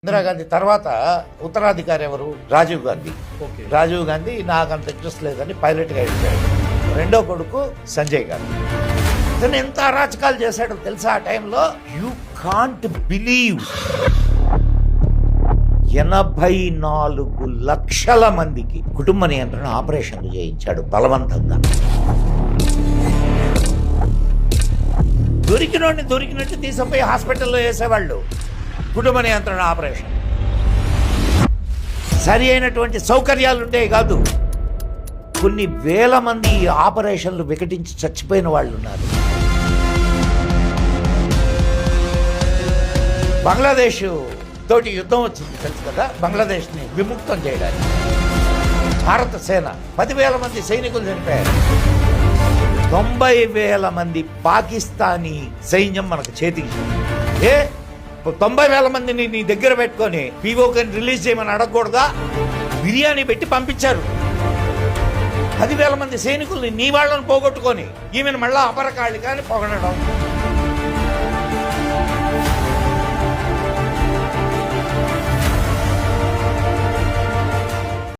ఇందిరాగాంధీ తర్వాత ఉత్తరాధికారి ఎవరు? రాజీవ్ గాంధీ. ఓకే. రాజీవ్ గాంధీ నాకు అంత ఇంట్రెస్ట్ లేదని పైలట్గా వెళ్ళాడు. రెండో కొడుకు సంజయ్ గాంధీ. ఇతను ఎంత అరాచకాలు చేశాడో తెలుసా ఆ టైంలో? You can't believe. 84 లక్షల మందికి కుటుంబ నియంత్రణ ఆపరేషన్లు చేయించాడు బలవంతంగా. దొరికినట్టు తీసుకుపోయి హాస్పిటల్లో వేసేవాళ్ళు. కుటుంబ నియంత్రణ ఆపరేషన్ సరి అయినటువంటి సౌకర్యాలు ఉండేవి కాదు. కొన్ని వేల మంది ఈ ఆపరేషన్లు వికటించి చచ్చిపోయిన వాళ్ళు ఉన్నారు. బంగ్లాదేశ్ తోటి యుద్ధం వచ్చింది తెలుసు కదా, బంగ్లాదేశ్ని విముక్తం చేయడానికి. భారత సేన 10,000 మంది సైనికులు చనిపోయారు. 90,000 మంది పాకిస్తానీ సైన్యం మనకు చేతికి. 90,000 మందిని నీ దగ్గర పెట్టుకొని పీఓకి రిలీజ్ చేయమని అడగకూడదా? బిర్యానీ పెట్టి పంపించారు. 10,000 మంది సైనికుల్ని నీ వాళ్ళని పోగొట్టుకొని ఈమెను మళ్ళా అపరకాళి కానీ పొగడడం.